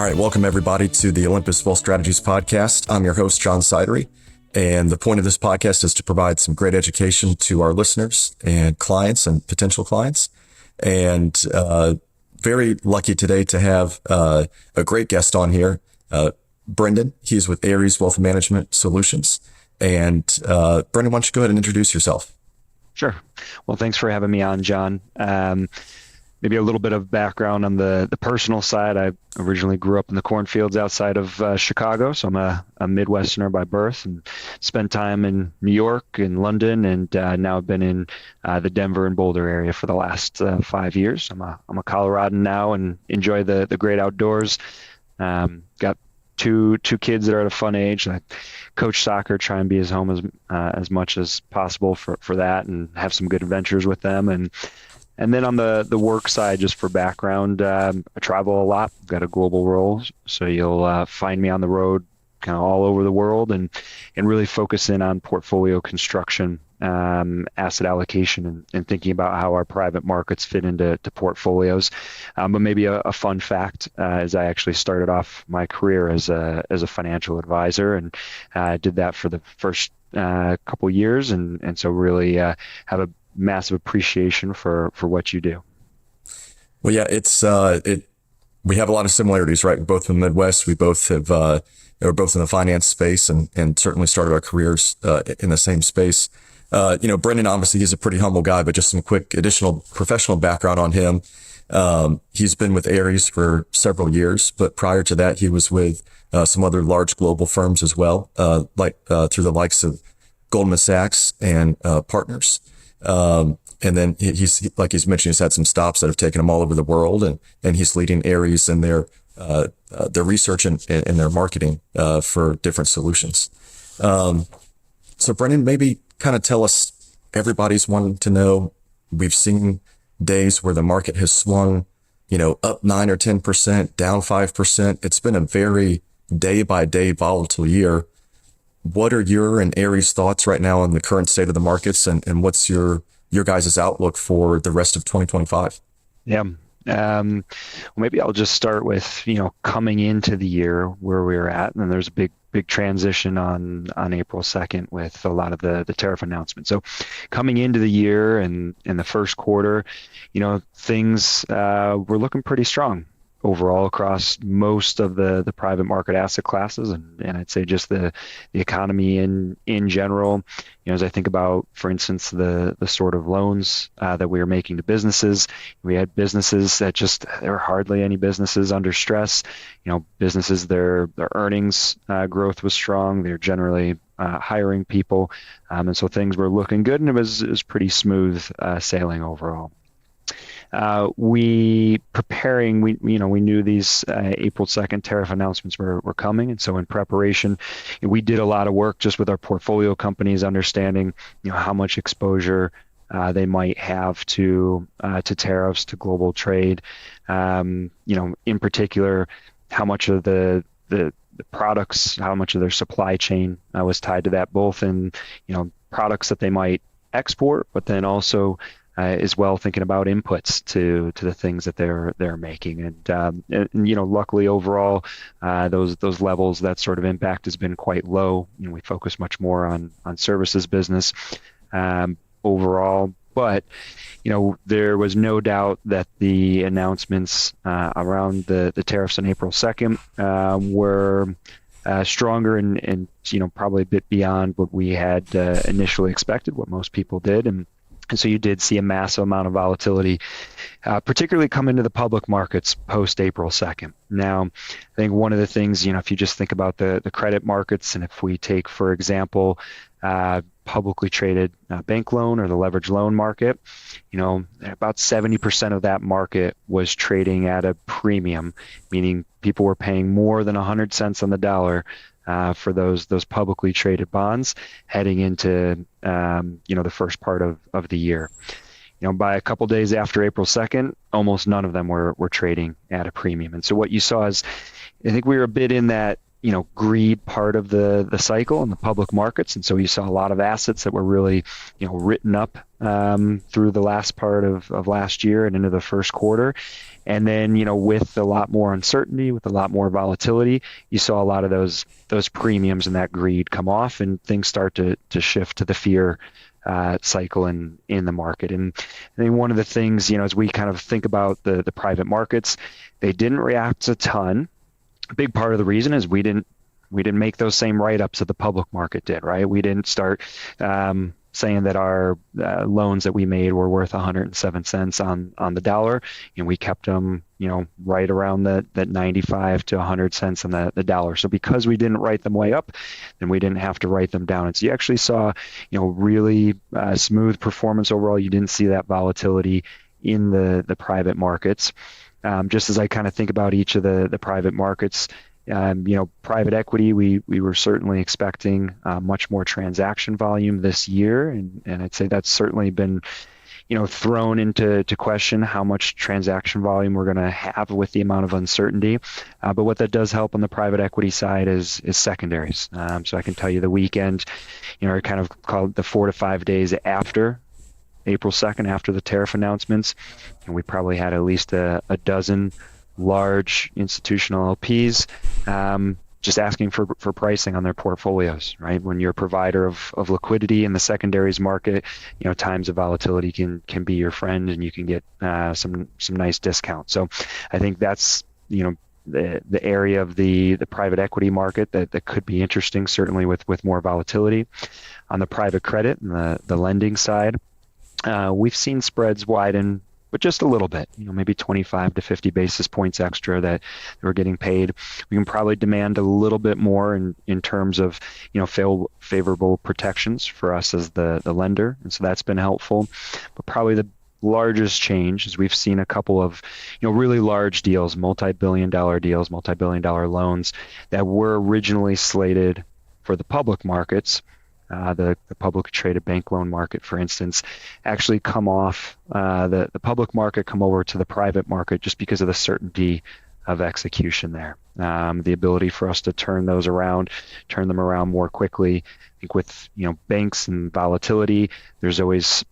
right, welcome everybody to the Olympus Wealth Strategies podcast. I'm your host, John Sidery, and the point of this podcast is to provide some great education to our listeners and clients and potential clients. And very lucky today to have a great guest on here, Brendan. He's with Ares Wealth Management Solutions. And Brendan, why don't you go ahead and introduce yourself? Sure. Well, thanks for having me on, John. Maybe a little bit of background on the personal side. I originally grew up in the cornfields outside of Chicago, so I'm a Midwesterner by birth, and spent time in New York and London, and now I've been in the Denver and Boulder area for the last 5 years. I'm a Coloradan now and enjoy the great outdoors. Got two kids that are at a fun age. I coach soccer, try and be as home as much as possible for that, and have some good adventures with them. And then on the work side, just for background, I travel a lot. I've got a global role, so you'll find me on the road kind of all over the world, and really focus in on portfolio construction, asset allocation, and thinking about how our private markets fit into portfolios. But maybe a fun fact is I actually started off my career as a financial advisor, and did that for the first couple years, and so really have a massive appreciation for what you do. Well, yeah, we have a lot of similarities, right? We're both in the Midwest. We both we're both in the finance space, and certainly started our careers in the same space. Brendan, obviously he's a pretty humble guy, but just some quick additional professional background on him. He's been with Ares for several years, but prior to that, he was with some other large global firms as well, through the likes of Goldman Sachs and Partners. And then he's like he's mentioned, he's had some stops that have taken him all over the world, and he's leading Ares in their research and their marketing for different solutions. So Brendan, maybe kind of tell us, everybody's wanting to know, we've seen days where the market has swung, up 9 or 10%, down 5%. It's been a very day by day volatile year. What are your and Ares' thoughts right now on the current state of the markets, and what's your guys' outlook for the rest of 2025? Yeah. Well, maybe I'll just start with, coming into the year where we were at, and then there's a big transition on April 2nd with a lot of the tariff announcements. So coming into the year and in the first quarter, things were looking pretty strong overall across most of the private market asset classes, and I'd say just the economy in general. As I think about, for instance, the sort of loans that we were making to businesses, we had businesses that there were hardly any businesses under stress. Businesses, their earnings growth was strong. They're generally hiring people, and so things were looking good, and it was pretty smooth sailing overall. We knew these April 2nd tariff announcements were coming. And so in preparation, we did a lot of work just with our portfolio companies, understanding, how much exposure they might have to tariffs, to global trade. In particular, how much of the products, how much of their supply chain was tied to that, both in, products that they might export, but then also as well thinking about inputs to the things that they're making, and luckily overall those levels, that sort of impact has been quite low. We focus much more on services business overall, but there was no doubt that the announcements around the tariffs on April 2nd were stronger and probably a bit beyond what we had initially expected, what most people did, and so you did see a massive amount of volatility, particularly come into the public markets post April 2nd. Now, I think one of the things, if you just think about the credit markets, and if we take, for example, publicly traded bank loan or the leverage loan market, about 70% of that market was trading at a premium, meaning people were paying more than 100 cents on the dollar for those publicly traded bonds heading into the first part of the year. By a couple days after April 2nd, almost none of them were trading at a premium. And so what you saw is, I think we were a bit in that greed part of the cycle in the public markets, and so you saw a lot of assets that were really written up through the last part of last year and into the first quarter. And then with a lot more uncertainty, with a lot more volatility, you saw a lot of those premiums and that greed come off, and things start to shift to the fear cycle in the market. And I think one of the things, as we kind of think about the private markets, they didn't react a ton. A big part of the reason is we didn't make those same write-ups that the public market did, right? We didn't start saying that our loans that we made were worth 107 cents on the dollar, and we kept them, right around that 95 to 100 cents on the dollar. So because we didn't write them way up, then we didn't have to write them down. And so you actually saw, really smooth performance overall. You didn't see that volatility in the private markets. Just as I kind of think about each of the private markets, private equity, we were certainly expecting much more transaction volume this year, and I'd say that's certainly been thrown into question how much transaction volume we're going to have with the amount of uncertainty. But what that does help on the private equity side is secondaries. So I can tell you the weekend, I kind of call it the 4 to 5 days after April 2nd, after the tariff announcements, and we probably had at least a dozen large institutional LPs just asking for pricing on their portfolios, right? When you're a provider of liquidity in the secondaries market, times of volatility can be your friend, and you can get some nice discounts. So I think that's the area of the private equity market that could be interesting, certainly with more volatility. On the private credit and the lending side, we've seen spreads widen, but just a little bit, maybe 25 to 50 basis points extra that we're getting paid. We can probably demand a little bit more in terms of, favorable protections for us as the lender. And so that's been helpful. But probably the largest change is we've seen a couple of, really large deals, multi-billion dollar deals, multi-billion dollar loans that were originally slated for the public markets. The public traded bank loan market, for instance, actually come off the public market, come over to the private market just because of the certainty of execution there. The ability for us to turn them around more quickly. I think with banks and volatility, there's always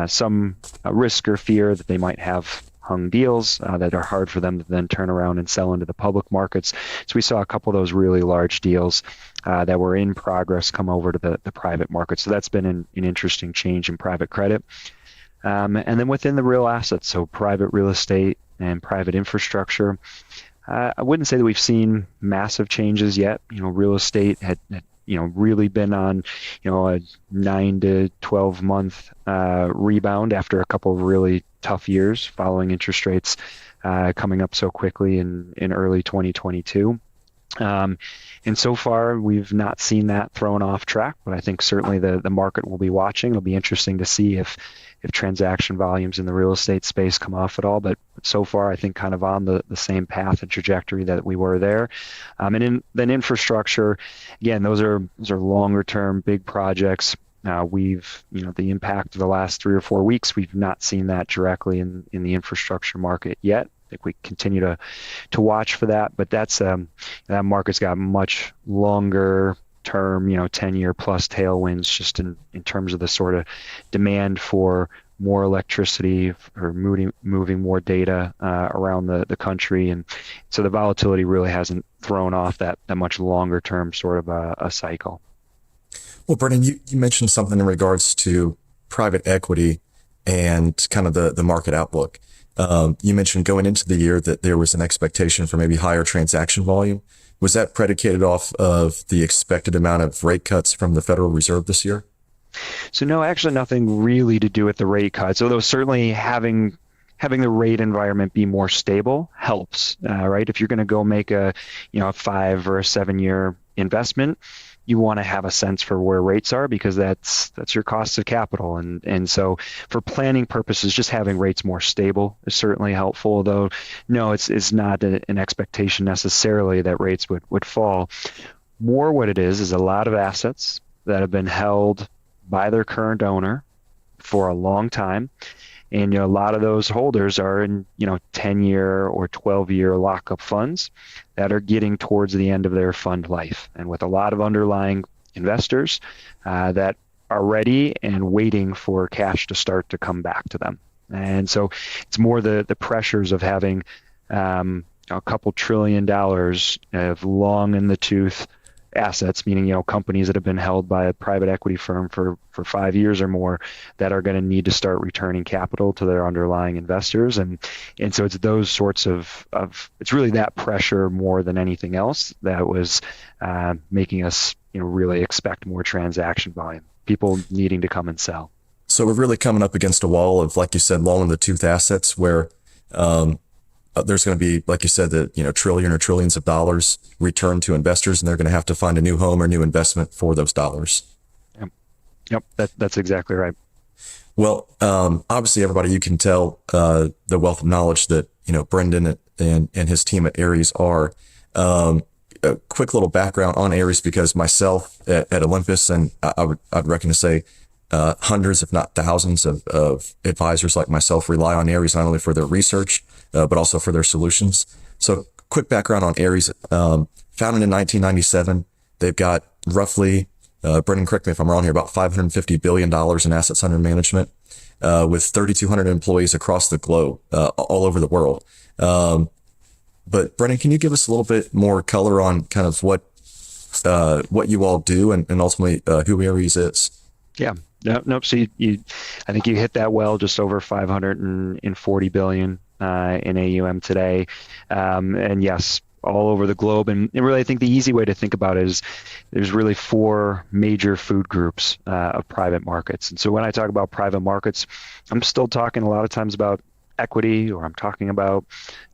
some risk or fear that they might have hung deals that are hard for them to then turn around and sell into the public markets. So we saw a couple of those really large deals that were in progress come over to the private market. So that's been an interesting change in private credit. And then within the real assets, so private real estate and private infrastructure, I wouldn't say that we've seen massive changes yet. Real estate had really been on, a 9 to 12 month rebound after a couple of really tough years following interest rates coming up so quickly in early 2022. And so far, we've not seen that thrown off track, but I think certainly the market will be watching. It'll be interesting to see if transaction volumes in the real estate space come off at all. But so far, I think kind of on the same path and trajectory that we were there. Then infrastructure, again, those are longer term, big projects. We've, the impact of the last 3 or 4 weeks, we've not seen that directly in the infrastructure market yet. I think we continue to watch for that, but that market's got much longer term, 10-year plus tailwinds just in terms of the sort of demand for more electricity or moving more data around the country. And so the volatility really hasn't thrown off that much longer term sort of a cycle. Well, Brendan, you mentioned something in regards to private equity and kind of the market outlook. You mentioned going into the year that there was an expectation for maybe higher transaction volume. Was that predicated off of the expected amount of rate cuts from the Federal Reserve this year? So no, actually nothing really to do with the rate cuts, although certainly having the rate environment be more stable helps, right? If you're going to go make a 5 or a 7 year investment, you want to have a sense for where rates are, because that's your cost of capital. And so for planning purposes, just having rates more stable is certainly helpful, though no, it's not an expectation necessarily that rates would fall. More what it is a lot of assets that have been held by their current owner for a long time, And a lot of those holders are in 10-year or 12-year lockup funds that are getting towards the end of their fund life, and with a lot of underlying investors that are ready and waiting for cash to start to come back to them. And so it's more the pressures of having a couple $1 trillion of long in the tooth assets, meaning companies that have been held by a private equity firm for 5 years or more, that are going to need to start returning capital to their underlying investors. And so it's those sorts of it's really that pressure more than anything else that was making us really expect more transaction volume, people needing to come and sell. So we're really coming up against a wall of, like you said, long in the tooth assets where there's going to be, like you said, the trillion or trillions of dollars returned to investors, and they're going to have to find a new home or new investment for those dollars. Yep, that's exactly right. Well, obviously, everybody, you can tell the wealth of knowledge that Brendan and his team at Ares are. A quick little background on Ares, because myself at Olympus, and I'd reckon to say hundreds, if not thousands, of advisors like myself rely on Ares not only for their research, but also for their solutions. So quick background on Ares. Founded in 1997, they've got roughly, Brendan, correct me if I'm wrong here, about $550 billion in assets under management, with 3,200 employees across the globe, all over the world. But Brendan, can you give us a little bit more color on kind of what you all do and ultimately who Ares is? Yeah. Nope. So I think you hit that well. Just over 540 billion in AUM today, and yes, all over the globe. And really, I think the easy way to think about it is there's really 4 major food groups of private markets. And so when I talk about private markets, I'm still talking a lot of times about equity, or I'm talking about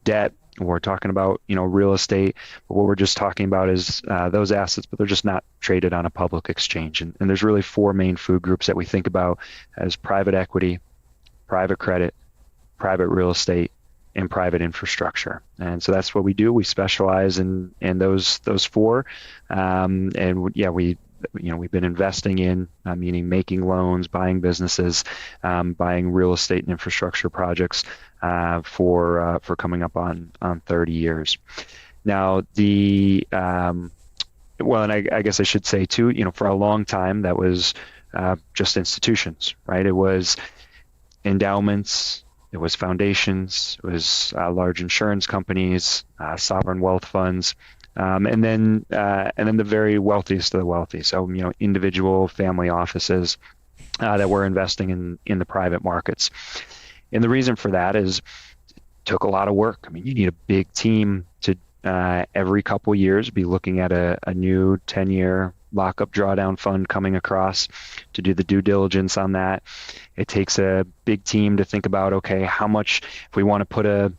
debt, or we're talking about real estate. But what we're just talking about is those assets, but they're just not traded on a public exchange. And there's really 4 main food groups that we think about as private equity, private credit, private real estate, and private infrastructure. And so that's what we do. We specialize in those 4. We've been investing in, meaning making loans, buying businesses, buying real estate and infrastructure projects for coming up on 30 years. Now, and I guess I should say too, for a long time that was just institutions, right? It was endowments, it was foundations, it was large insurance companies, sovereign wealth funds. And then the very wealthiest of the wealthy. So, individual family offices that were investing in the private markets. And the reason for that is it took a lot of work. I mean, you need a big team to every couple years be looking at a new 10-year lockup drawdown fund coming across to do the due diligence on that. It takes a big team to think about, okay, how much, if we want to put $10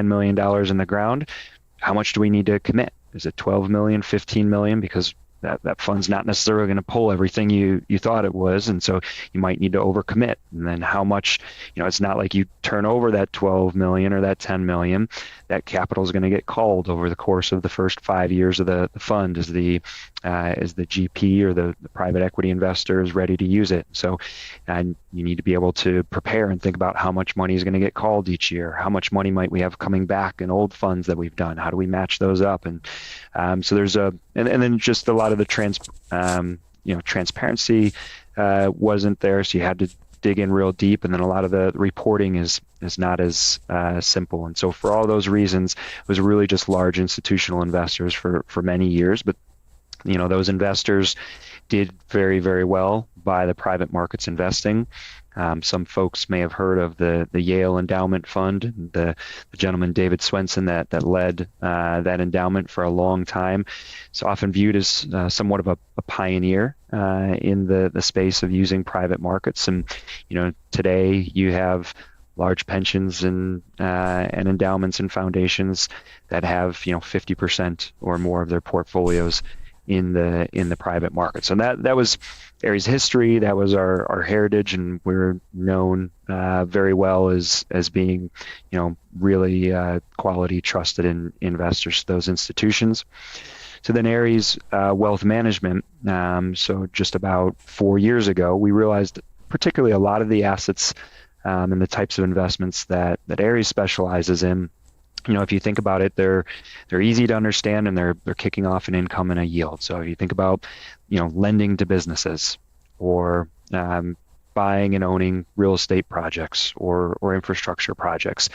million in the ground, how much do we need to commit? Is it 12 million, 15 million? Because that fund's not necessarily going to pull everything you thought it was. And so you might need to overcommit. And then how much, it's not like you turn over that 12 million or that 10 million. That capital is going to get called over the course of the first 5 years of the fund as the GP or the private equity investor is ready to use it. So you need to be able to prepare and think about how much money is going to get called each year. How much money might we have coming back in old funds that we've done? How do we match those up? And so there's and then just a lot of the transparency wasn't there, so you had to dig in real deep, and then a lot of the reporting is not as simple. And so for all those reasons, it was really just large institutional investors for many years. But those investors did very, very well by the private markets investing. Some folks may have heard of the Yale Endowment Fund, the gentleman David Swensen that led that endowment for a long time. It's often viewed as somewhat of a pioneer in the space of using private markets. And today you have large pensions and endowments and foundations that have 50% or more of their portfolios in the private market. So that was Ares' history. That was our heritage, and we're known very well as being really quality, trusted investors to those institutions. So then Ares Wealth Management. So just about 4 years ago, we realized particularly a lot of the assets and the types of investments that Ares specializes in. If you think about it, they're easy to understand, and they're kicking off an income and a yield. So if you think about, lending to businesses, or buying and owning real estate projects, or infrastructure projects,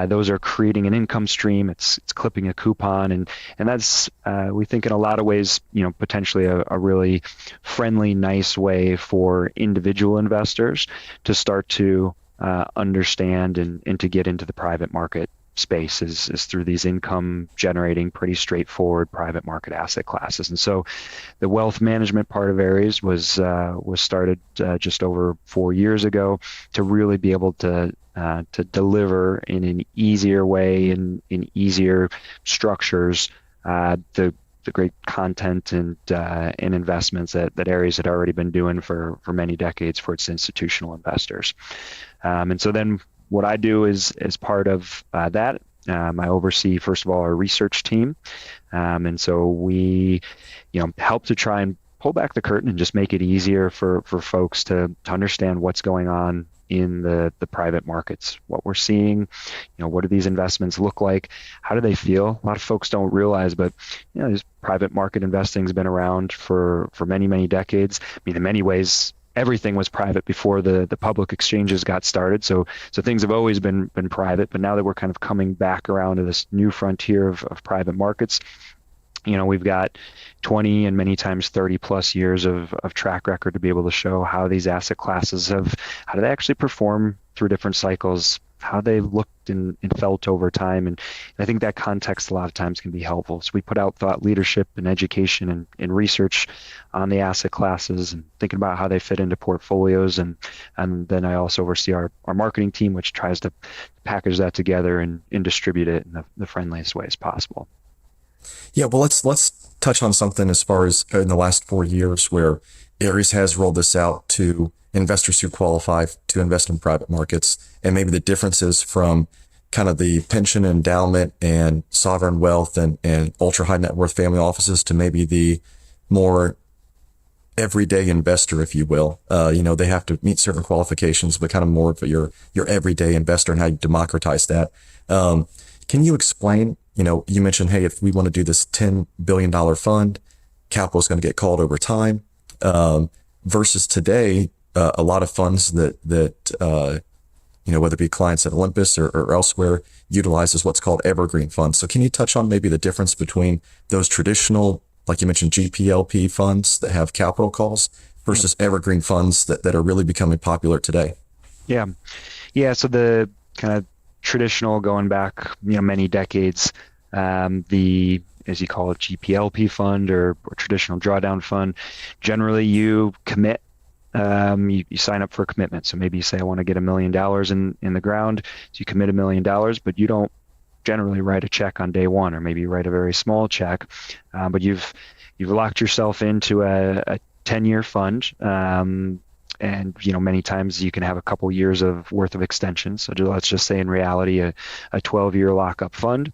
those are creating an income stream. It's clipping a coupon, and that's we think in a lot of ways, potentially a really friendly, nice way for individual investors to start to understand and to get into the private market space is through these income generating, pretty straightforward private market asset classes. And so the wealth management part of Ares was started just over 4 years ago to really be able to deliver in an easier way and in easier structures the great content and investments that Ares had already been doing for many decades for its institutional investors. And so then what I do is, as part of that, I oversee, first of all, our research team. And so we, help to try and pull back the curtain and just make it easier for folks to understand what's going on in the private markets, what we're seeing, what do these investments look like? How do they feel? A lot of folks don't realize, but, this private market investing has been around for many, many decades. I mean, in many ways, everything was private before the public exchanges got started. So things have always been private, but now that we're kind of coming back around to this new frontier of private markets, we've got 20 and many times 30 plus years of track record to be able to show how these asset classes how do they actually perform through different cycles, how they've looked and felt over time. And I think that context a lot of times can be helpful. So we put out thought leadership and education and research on the asset classes and thinking about how they fit into portfolios. And then I also oversee our marketing team, which tries to package that together and distribute it in the friendliest way as possible. Yeah, well, let's touch on something as far as in the last 4 years where Ares has rolled this out to investors who qualify to invest in private markets, and maybe the differences from kind of the pension endowment and sovereign wealth and ultra high net worth family offices to maybe the more everyday investor, if you will. They have to meet certain qualifications, but kind of more of your everyday investor and how you democratize that. Can you explain, you mentioned, hey, if we want to do this $10 billion fund, capital is going to get called over time, versus today, a lot of funds that whether it be clients at Olympus or elsewhere, utilizes what's called evergreen funds. So can you touch on maybe the difference between those traditional, like you mentioned, GPLP funds that have capital calls versus evergreen funds that are really becoming popular today? Yeah. So the kind of traditional, going back, many decades, the, as you call it, GPLP fund or traditional drawdown fund, generally you commit. You sign up for a commitment. So maybe you say, I want to get $1 million in the ground. So you commit $1 million, but you don't generally write a check on day one, or maybe you write a very small check. But you've locked yourself into a 10-year fund. And many times you can have a couple years of worth of extension. So let's just say in reality, a 12-year lockup fund.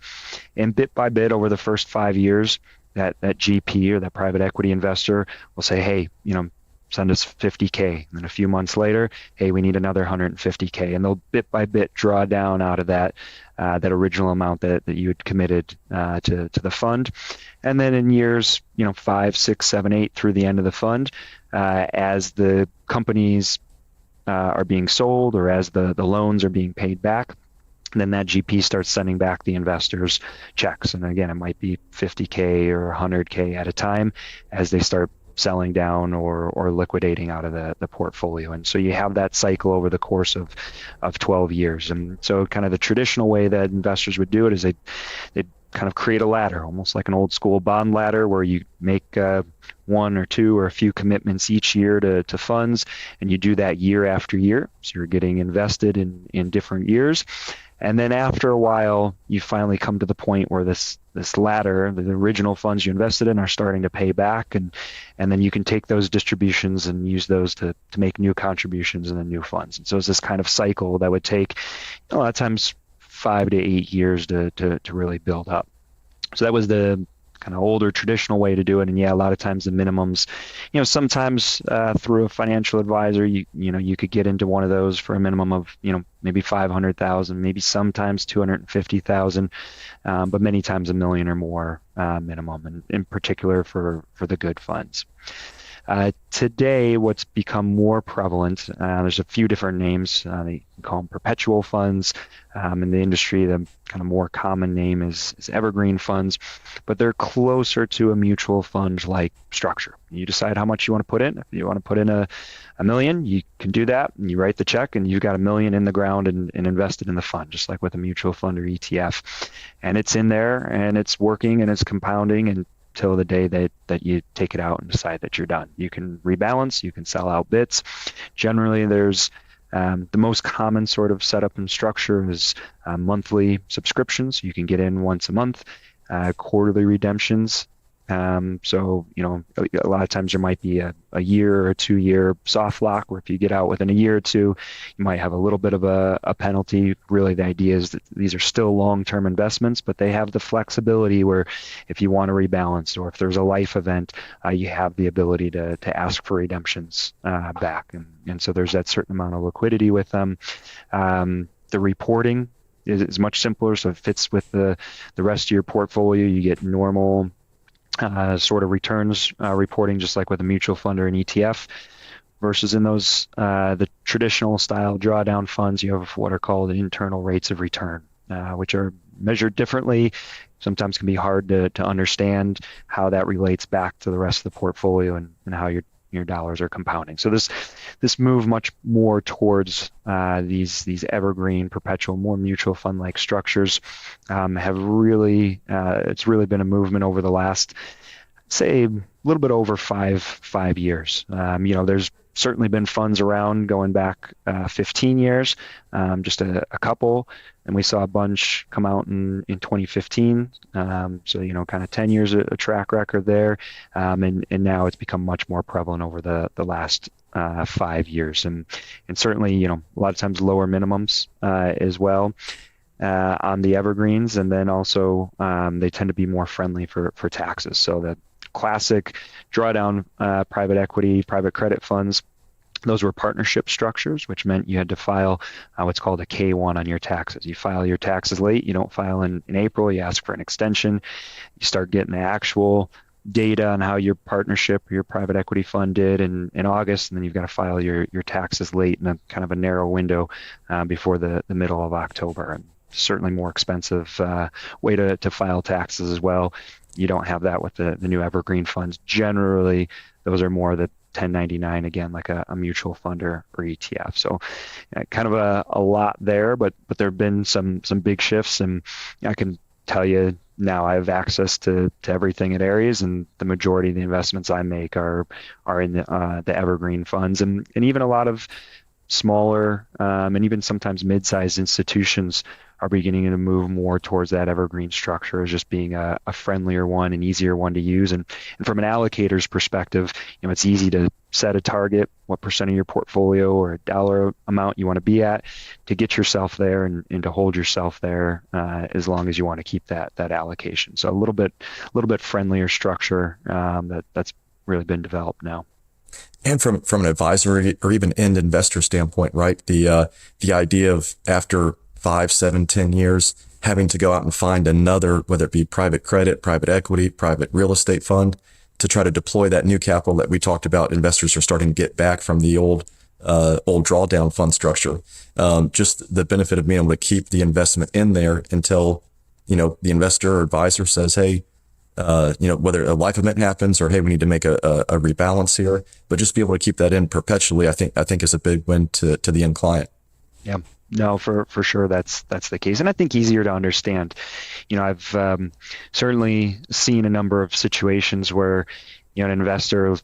And bit by bit over the first 5 years, that GP or that private equity investor will say, hey, send us $50K. And then a few months later, hey, we need another $150K. And they'll bit by bit draw down out of that original amount that you had committed to the fund. And then in years 5, 6, 7, 8 through the end of the fund, as the companies are being sold or as the loans are being paid back, then that GP starts sending back the investors checks. And again, it might be $50K or $100K at a time as they start selling down or liquidating out of the portfolio. And so you have that cycle over the course of 12 years. And so kind of the traditional way that investors would do it is they'd kind of create a ladder, almost like an old school bond ladder, where you make one or two or a few commitments each year to funds, and you do that year after year. So you're getting invested in different years. And then after a while, you finally come to the point where this ladder, the original funds you invested in, are starting to pay back, and then you can take those distributions and use those to make new contributions in the new funds. And so it's this kind of cycle that would take a lot of times 5 to 8 years to really build up. So that was the kind of older traditional way to do it. And yeah, a lot of times the minimums, sometimes through a financial advisor, you could get into one of those for a minimum of, maybe 500,000, maybe sometimes 250,000, but many times a million or more minimum, and in particular for the good funds. Today, what's become more prevalent, there's a few different names. They call them perpetual funds. In the industry, the kind of more common name is evergreen funds, but they're closer to a mutual fund-like structure. You decide how much you want to put in. If you want to put in a million, you can do that, and you write the check, and you've got a million in the ground and invested in the fund, just like with a mutual fund or ETF. And it's in there, and it's working, and it's compounding, and till the day that you take it out and decide that you're done. You can rebalance, you can sell out bits. Generally, there's the most common sort of setup and structure is monthly subscriptions. You can get in once a month, quarterly redemptions. So, a lot of times there might be a year or 2 year soft lock, where if you get out within a year or two, you might have a little bit of a penalty. Really, the idea is that these are still long-term investments, but they have the flexibility where if you want to rebalance, or if there's a life event, you have the ability to ask for redemptions back. And so there's that certain amount of liquidity with them. The reporting is much simpler, so it fits with the rest of your portfolio. You get normal sort of returns reporting, just like with a mutual fund or an ETF, versus in those the traditional style drawdown funds, you have what are called internal rates of return, which are measured differently. Sometimes can be hard to understand how that relates back to the rest of the portfolio and how your dollars are compounding. So this move much more towards these evergreen, perpetual, more mutual fund-like structures have really it's really been a movement over the last, say, a little bit over five years. There's certainly been funds around going back 15 years, just a couple, and we saw a bunch come out in 2015. So, kind of 10 years a track record there, and now it's become much more prevalent over the last 5 years, and certainly, a lot of times lower minimums as well on the evergreens, and then also they tend to be more friendly for taxes. So the classic drawdown private equity, private credit funds, those were partnership structures, which meant you had to file what's called a K-1 on your taxes. You file your taxes late. You don't file in April. You ask for an extension. You start getting the actual data on how your partnership, your private equity fund did in August, and then you've got to file your taxes late in a kind of a narrow window before the middle of October. And certainly more expensive way to file taxes as well. You don't have that with the new evergreen funds. Generally, those are more the 1099, again, like a mutual fund or ETF. So kind of a lot there, but there have been some big shifts, and I can tell you now I have access to everything at Ares, and the majority of the investments I make are in the evergreen funds, and even a lot of smaller and even sometimes mid-sized institutions are beginning to move more towards that evergreen structure as just being a friendlier one, an easier one to use. And from an allocator's perspective, it's easy to set a target, what percent of your portfolio or a dollar amount you want to be at, to get yourself there and to hold yourself there as long as you want to keep that allocation. So a little bit friendlier structure that's really been developed now. And from an advisory or even end investor standpoint, right? The idea of after 5, 7, 10 years, having to go out and find another, whether it be private credit, private equity, private real estate fund, to try to deploy that new capital that we talked about. Investors are starting to get back from the old drawdown fund structure. Just the benefit of being able to keep the investment in there until, the investor or advisor says, hey, whether a life event happens or, hey, we need to make a rebalance here, but just be able to keep that in perpetually, I think is a big win to the end client. Yeah. No, for sure, that's the case, and I think easier to understand. I've certainly seen a number of situations where, an investor,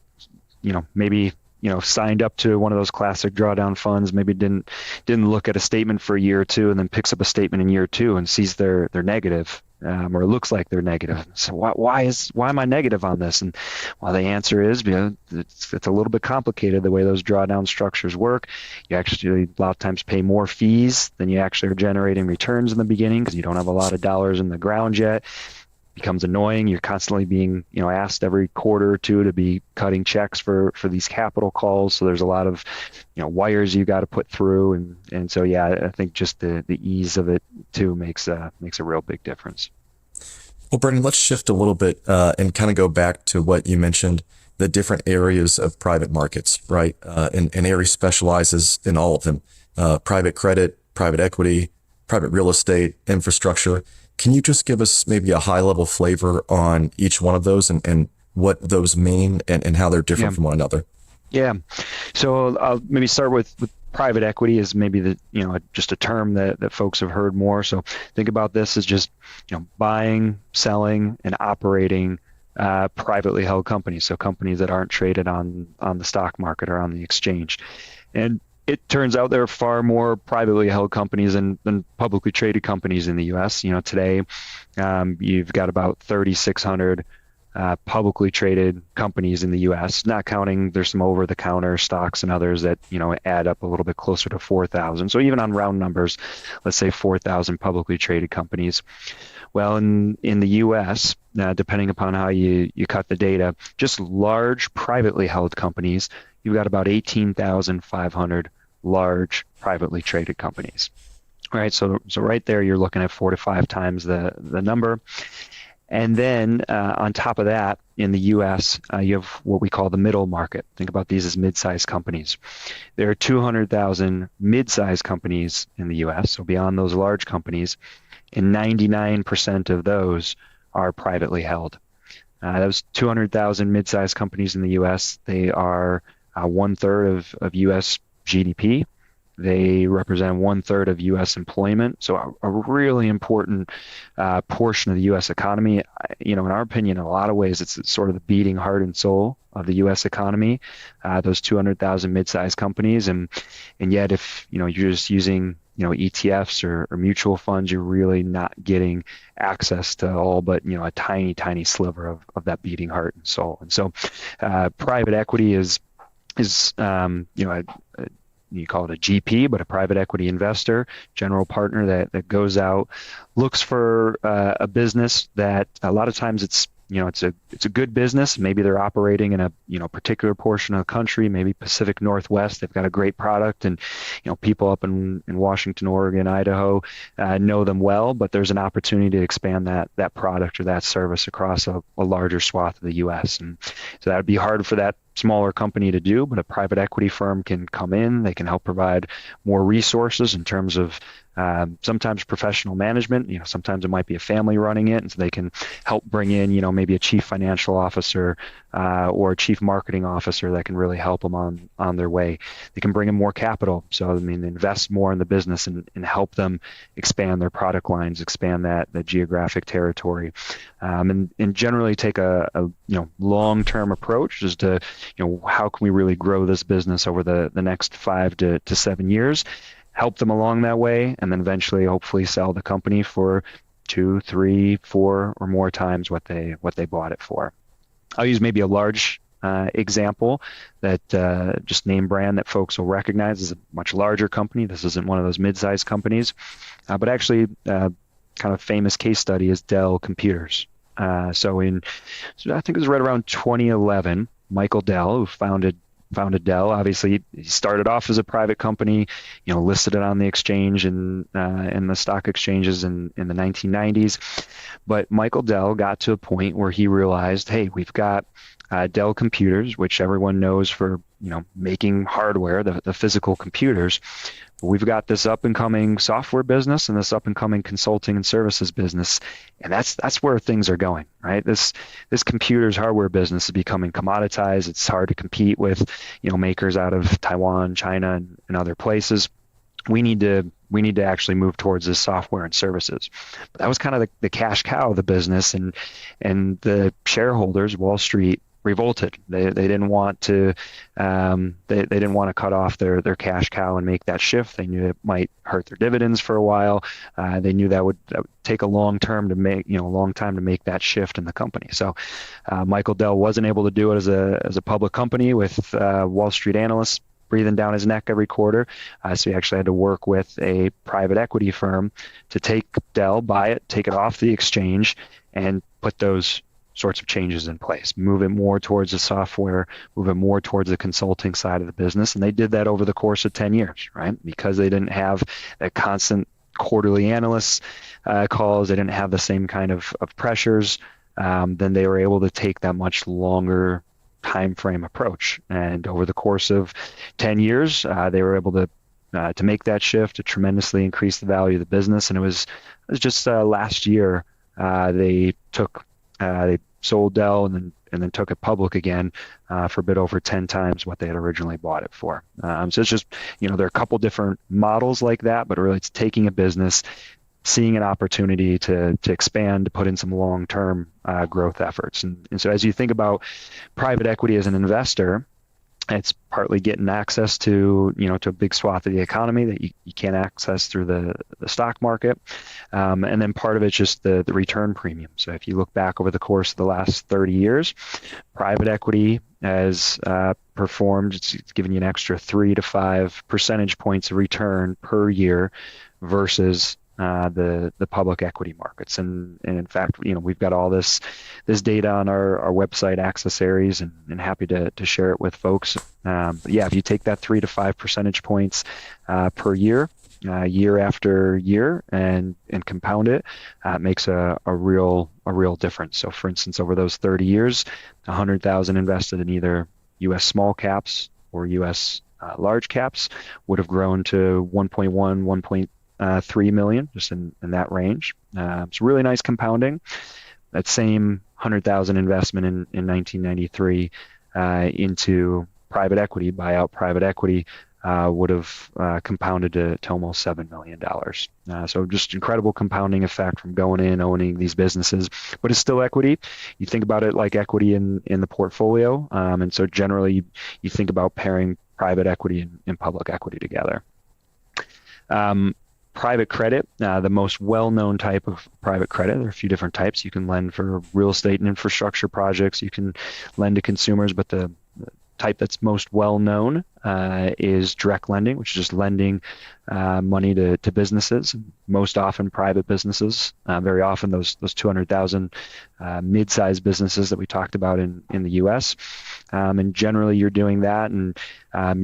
maybe signed up to one of those classic drawdown funds, maybe didn't look at a statement for a year or two, and then picks up a statement in year two and sees they're negative, or it looks like they're negative. So why am I negative on this? And well, the answer is, it's a little bit complicated the way those drawdown structures work. You actually a lot of times pay more fees than you actually are generating returns in the beginning, because you don't have a lot of dollars in the ground yet. becomes annoying. You're constantly being, asked every quarter or two to be cutting checks for these capital calls. So there's a lot of, wires you got to put through, and so yeah, I think just the ease of it too makes a real big difference. Well, Brendan, let's shift a little bit and kind of go back to what you mentioned, the different areas of private markets, right? And Ares specializes in all of them, private credit, private equity, private real estate, infrastructure. Can you just give us maybe a high level flavor on each one of those and what those mean and how they're different Yeah. from one another? Yeah. So I'll maybe start with private equity is maybe just a term that folks have heard more. So think about this as just, buying, selling, and operating privately held companies. So companies that aren't traded on the stock market or on the exchange. And it turns out there are far more privately held companies than publicly traded companies in the U.S. Today, you've got about 3,600 publicly traded companies in the U.S., not counting there's some over-the-counter stocks and others that, add up a little bit closer to 4,000. So even on round numbers, let's say 4,000 publicly traded companies. Well, in the U.S., depending upon how you cut the data, just large privately held companies, you've got about 18,500 large privately traded companies. All right, so right there, you're looking at 4 to 5 times the number. And then on top of that, in the U.S., you have what we call the middle market. Think about these as mid-sized companies. There are 200,000 mid-sized companies in the U.S., so beyond those large companies, and 99% of those are privately held. Those 200,000 mid-sized companies in the U.S., they are 1/3 of U.S. GDP. They represent 1/3 of U.S. employment, so a really important portion of the U.S. economy. In our opinion, in a lot of ways, it's sort of the beating heart and soul of the U.S. economy. Those 200,000 mid-sized companies, and yet, if you're just using ETFs or mutual funds, you're really not getting access to all but a tiny sliver of that beating heart and soul. And so, private equity is you call it a GP, but a private equity investor, general partner that goes out, looks for a business that a lot of times it's a good business. Maybe they're operating in a particular portion of the country, maybe Pacific Northwest. They've got a great product, and people up in Washington, Oregon, Idaho know them well. But there's an opportunity to expand that product or that service across a larger swath of the U.S. And so that would be hard for that smaller company to do, but a private equity firm can come in. They can help provide more resources in terms of sometimes professional management. Sometimes it might be a family running it, and so they can help bring in, maybe a chief financial officer or a chief marketing officer that can really help them on their way. They can bring in more capital, so invest more in the business and help them expand their product lines, expand that geographic territory, and generally take a long-term approach as to how can we really grow this business over the next 5 to 7 years. Help them along that way, and then eventually, hopefully, sell the company for 2, 3, 4, or more times what they bought it for. I'll use maybe a large example that just name brand that folks will recognize is a much larger company. This isn't one of those mid-sized companies, but actually, kind of famous case study is Dell Computers. So I think it was right around 2011, Michael Dell, who founded Dell. Obviously, he started off as a private company, listed it on the exchange and in the stock exchanges in the 1990s. But Michael Dell got to a point where he realized, hey, we've got Dell Computers, which everyone knows for making hardware, the physical computers. We've got this up and coming software business and this up and coming consulting and services business, and that's where things are going, right? This computers hardware business is becoming commoditized. It's hard to compete with makers out of Taiwan, China, and other places. We need to actually move towards this software and services. But that was kind of the cash cow of the business, and the shareholders, Wall Street, revolted. They didn't want to they didn't want to cut off their cash cow and make that shift. They knew it might hurt their dividends for a while. They knew that would take a long time to make that shift in the company. So Michael Dell wasn't able to do it as a public company with Wall Street analysts breathing down his neck every quarter. So he actually had to work with a private equity firm to take Dell, buy it, take it off the exchange, and put those sorts of changes in place, move it more towards the software, move it more towards the consulting side of the business. And they did that over the course of 10 years, right? Because they didn't have that constant quarterly analysts calls, they didn't have the same kind of pressures, then they were able to take that much longer time frame approach. And over the course of 10 years, they were able to make that shift, to tremendously increase the value of the business. And it was just last year they sold Dell and then took it public again for a bit over 10 times what they had originally bought it for. So it's just, there are a couple different models like that, but really it's taking a business, seeing an opportunity to expand, to put in some long-term growth efforts. And so as you think about private equity as an investor, it's partly getting access to a big swath of the economy that you can't access through the stock market. And then part of it's just the return premium. So if you look back over the course of the last 30 years, private equity has performed, it's given you an extra 3 to 5 percentage points of return per year versus the public equity markets. And in fact, we've got all this data on our website Access Aries, and happy to share it with folks. But yeah, if you take that 3 to 5 percentage points per year, year after year, and compound it, it makes a real difference. So for instance, over those 30 years, 100,000 invested in either U.S. small caps or U.S. Large caps would have grown to 1.1, 1.3 million, just in that range. It's really nice compounding. That same 100,000 investment in 1993 into private equity, buyout private equity, would have compounded to almost $7 million. So just incredible compounding effect from going in, owning these businesses, but it's still equity. You think about it like equity in the portfolio. And so generally you think about pairing private equity and public equity together. Private credit, the most well-known type of private credit. There are a few different types. You can lend for real estate and infrastructure projects. You can lend to consumers, but the type that's most well-known is direct lending, which is just lending money to businesses, most often private businesses. Very often those 200,000 mid-sized businesses that we talked about in the U.S. And generally you're doing that, and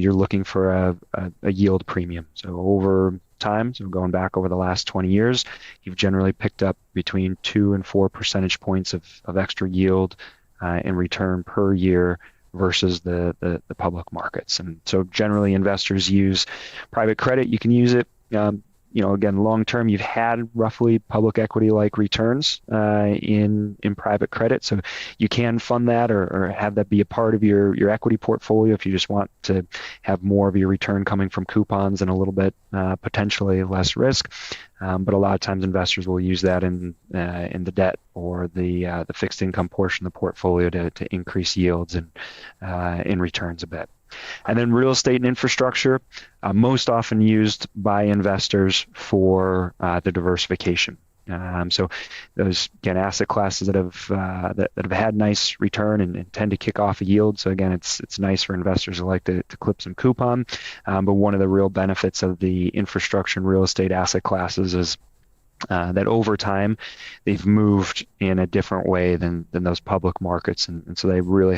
you're looking for a yield premium. So over time, so going back over the last 20 years, you've generally picked up between 2 and 4 percentage points of extra yield in return per year versus the public markets. And so generally investors use private credit. You can use it, again, long term, you've had roughly public equity like returns in private credit. So you can fund that or have that be a part of your equity portfolio if you just want to have more of your return coming from coupons and a little bit potentially less risk. But a lot of times investors will use that in the debt or the fixed income portion of the portfolio to increase yields and in returns a bit. And then real estate and infrastructure, most often used by investors for the diversification. So those, again, asset classes that have had nice return and tend to kick off a yield. So again, it's nice for investors who like to clip some coupon. But one of the real benefits of the infrastructure and real estate asset classes is that over time they've moved in a different way than those public markets, and so they really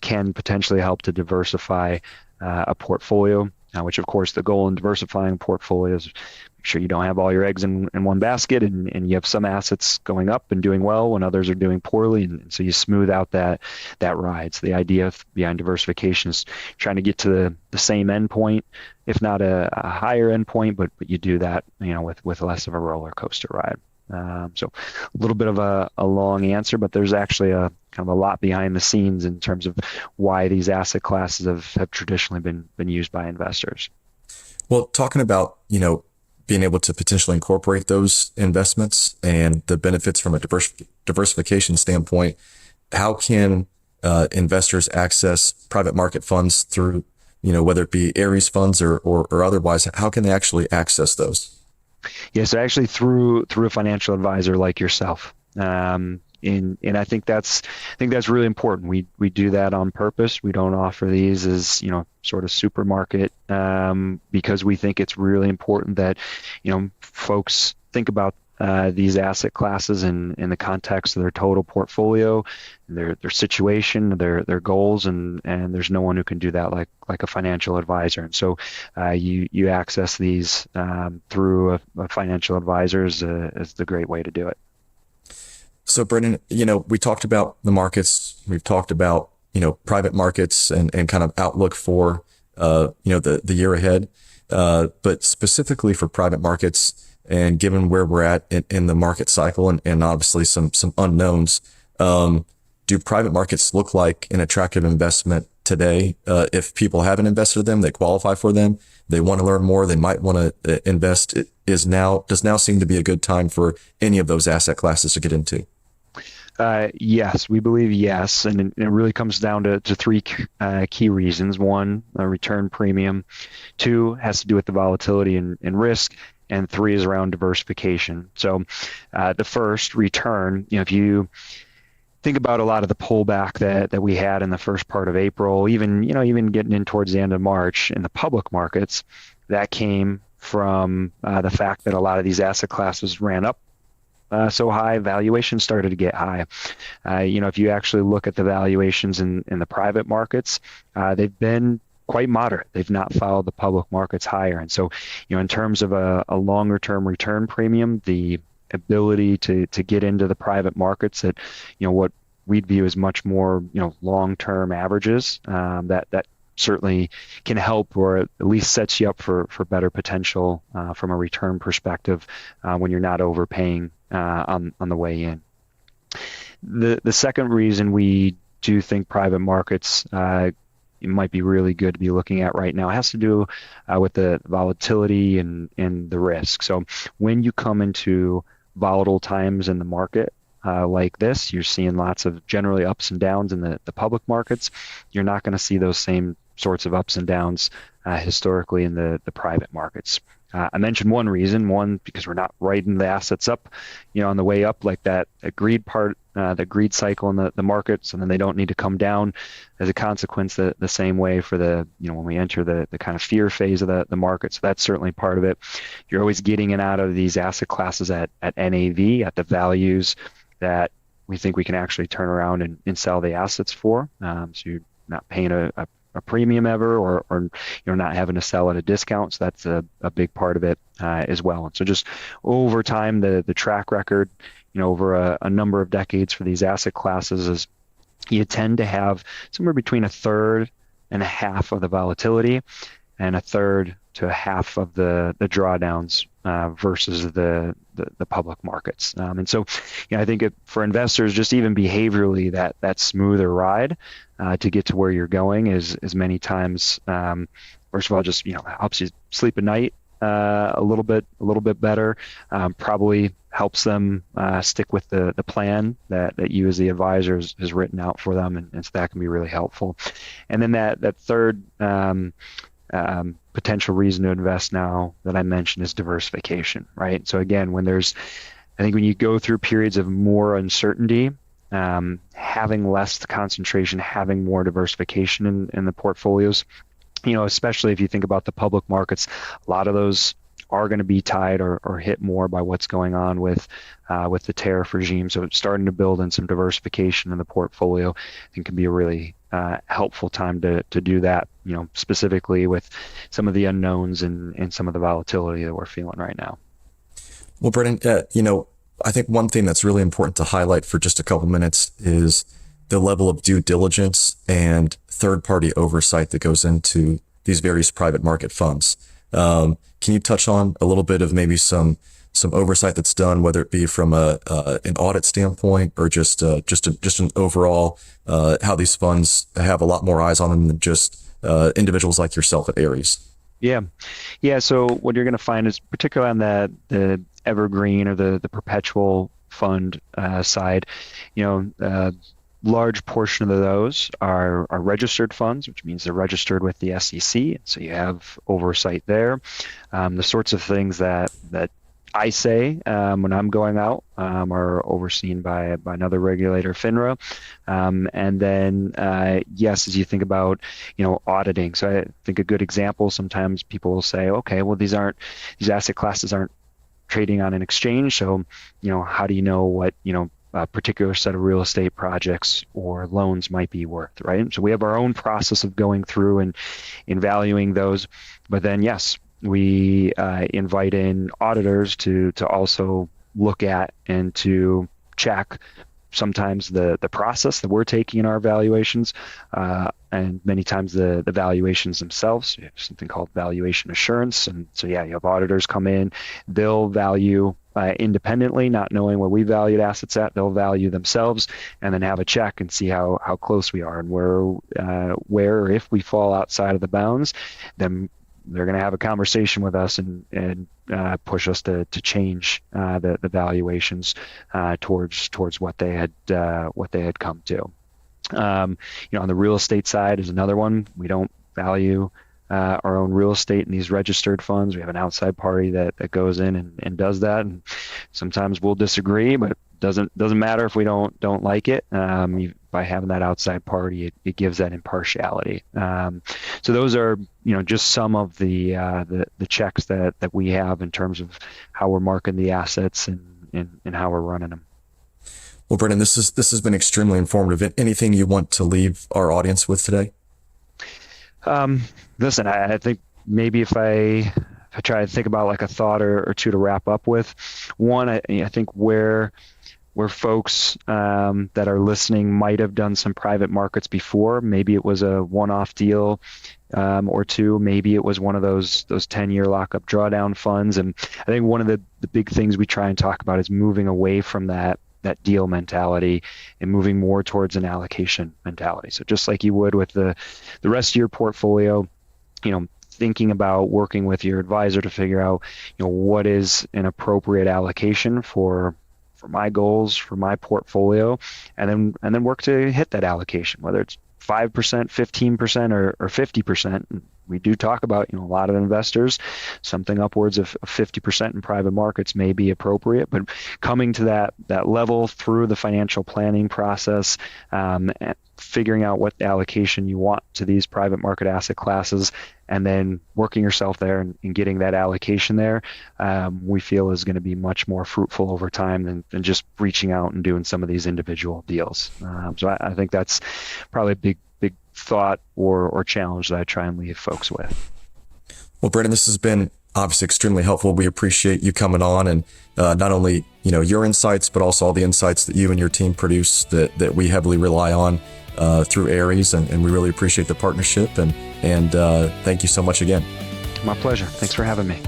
can potentially help to diversify a portfolio, which of course the goal in diversifying portfolios is make sure you don't have all your eggs in one basket, and you have some assets going up and doing well when others are doing poorly, and so you smooth out that ride. So the idea behind diversification is trying to get to the same endpoint, if not a higher endpoint, but you do that with less of a roller coaster ride. So a little bit of a long answer, but there's actually a kind of a lot behind the scenes in terms of why these asset classes have traditionally been used by investors. Well, talking about, being able to potentially incorporate those investments and the benefits from a diversification standpoint, how can investors access private market funds through, whether it be Aries funds or otherwise? How can they actually access those? Yeah, so actually through a financial advisor like yourself. And I think that's really important. We do that on purpose. We don't offer these as, sort of supermarket, because we think it's really important that, folks think about these asset classes in the context of their total portfolio, their situation, their goals, and there's no one who can do that like a financial advisor. And so you access these through a financial advisor is the great way to do it. So Brendan, we talked about the markets, we've talked about, private markets and kind of outlook for, the year ahead. But specifically for private markets, and given where we're at in the market cycle and obviously some unknowns, do private markets look like an attractive investment today? If people haven't invested in them, they qualify for them, they want to learn more, they might want to invest. Does now seem to be a good time for any of those asset classes to get into? Yes, we believe yes, and it really comes down to three key reasons. One, a return premium. Two, has to do with the volatility and risk. And three is around diversification. So the first, return, if you think about a lot of the pullback that we had in the first part of April, even getting in towards the end of March in the public markets, that came from the fact that a lot of these asset classes ran up so high, valuations started to get high. If you actually look at the valuations in the private markets, they've been quite moderate. They've not followed the public markets higher. And so, in terms of a longer term return premium, the ability to get into the private markets at, what we'd view as much more, long-term averages, that certainly can help, or at least sets you up for better potential from a return perspective when you're not overpaying on the way in. The second reason we do think private markets it might be really good to be looking at right now has to do with the volatility and the risk. So when you come into volatile times in the market like this, you're seeing lots of generally ups and downs in the public markets. You're not going to see those same sorts of ups and downs historically in the private markets. I mentioned one reason, because we're not writing the assets up, on the way up, like that agreed part, the greed cycle in the markets, and then they don't need to come down as a consequence the same way for when we enter the kind of fear phase of the market. So that's certainly part of it. You're always getting in out of these asset classes at NAV, at the values that we think we can actually turn around and sell the assets for. So you're not paying a premium ever, or you're not having to sell at a discount. So that's a big part of it as well. And so just over time, the track record, over a number of decades for these asset classes is you tend to have somewhere between a third and a half of the volatility and a third to a half of the drawdowns versus the public markets. And so, I think for investors, just even behaviorally, that smoother ride to get to where you're going is many times, first of all, just helps you sleep at night a little bit better. Probably helps them stick with the plan that you as the advisor has written out for them, and so that can be really helpful. And then that third potential reason to invest now that I mentioned is diversification, right? So again, I think when you go through periods of more uncertainty, having less concentration, having more diversification in the portfolios, especially if you think about the public markets, a lot of those are going to be tied or hit more by what's going on with the tariff regime. So it's starting to build in some diversification in the portfolio, I think, can be a really helpful time to do that, specifically with some of the unknowns and some of the volatility that we're feeling right now. Well, Brendan, I think one thing that's really important to highlight for just a couple minutes is the level of due diligence and third-party oversight that goes into these various private market funds. Can you touch on a little bit of maybe some oversight that's done, whether it be from an audit standpoint or just an overall how these funds have a lot more eyes on them than just individuals like yourself at Ares? Yeah. So what you're going to find is, particularly on the evergreen or the perpetual fund side, large portion of those are registered funds, which means they're registered with the SEC. So you have oversight there. The sorts of things that I say when I'm going out are overseen by another regulator, FINRA. And then, yes, as you think about, auditing. So I think a good example, sometimes people will say, okay, well, these asset classes aren't trading on an exchange. So, how do you know what, a particular set of real estate projects or loans might be worth, right? So we have our own process of going through and valuing those. But then, yes, we invite in auditors to also look at and to check sometimes the process that we're taking in our valuations, and many times the valuations themselves. You have something called valuation assurance. And so, yeah, you have auditors come in, they'll value independently, not knowing what we valued assets at, they'll value themselves and then have a check and see how close we are, and where or if we fall outside of the bounds, then they're going to have a conversation with us and push us to change the valuations towards what they had come to. On the real estate side is another one. We don't value our own real estate in these registered funds. We have an outside party that goes in and does that. And sometimes we'll disagree, but it doesn't matter if we don't like it. By having that outside party, it gives that impartiality. So those are just some of the checks that we have in terms of how we're marking the assets and how we're running them. Well, Brendan, this has been extremely informative. Anything you want to leave our audience with today? Listen, I think maybe if I try to think about like a thought or two to wrap up with, one, I think where folks that are listening might have done some private markets before. Maybe it was a one-off deal or two. Maybe it was one of those 10-year lockup drawdown funds. And I think one of the big things we try and talk about is moving away from that deal mentality and moving more towards an allocation mentality. So just like you would with the rest of your portfolio, thinking about working with your advisor to figure out, what is an appropriate allocation for my goals, for my portfolio, and then work to hit that allocation, whether it's 5%, 15%, or 50%. We do talk about, a lot of investors, something upwards of 50% in private markets may be appropriate, but coming to that level through the financial planning process, and figuring out what allocation you want to these private market asset classes, and then working yourself there and getting that allocation there, we feel is going to be much more fruitful over time than just reaching out and doing some of these individual deals. So I think that's probably a big thought or challenge that I try and leave folks with. Well, Brendan, this has been obviously extremely helpful. We appreciate you coming on and not only your insights, but also all the insights that you and your team produce that we heavily rely on through Aries, and we really appreciate the partnership and thank you so much again. My pleasure. Thanks for having me.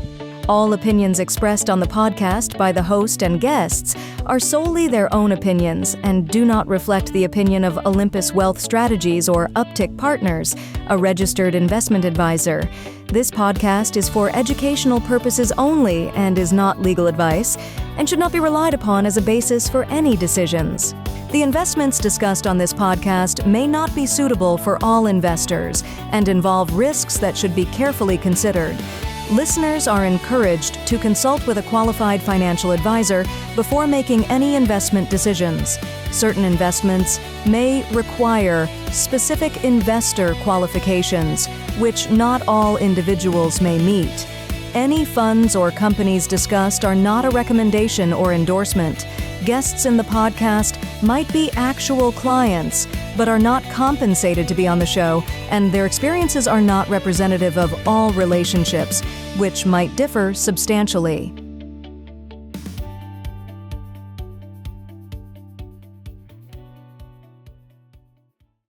All opinions expressed on the podcast by the host and guests are solely their own opinions and do not reflect the opinion of Olympus Wealth Strategies or Uptick Partners, a registered investment advisor. This podcast is for educational purposes only and is not legal advice and should not be relied upon as a basis for any decisions. The investments discussed on this podcast may not be suitable for all investors and involve risks that should be carefully considered. Listeners are encouraged to consult with a qualified financial advisor before making any investment decisions. Certain investments may require specific investor qualifications, which not all individuals may meet. Any funds or companies discussed are not a recommendation or endorsement. Guests in the podcast might be actual clients, but are not compensated to be on the show, and their experiences are not representative of all relationships, which might differ substantially.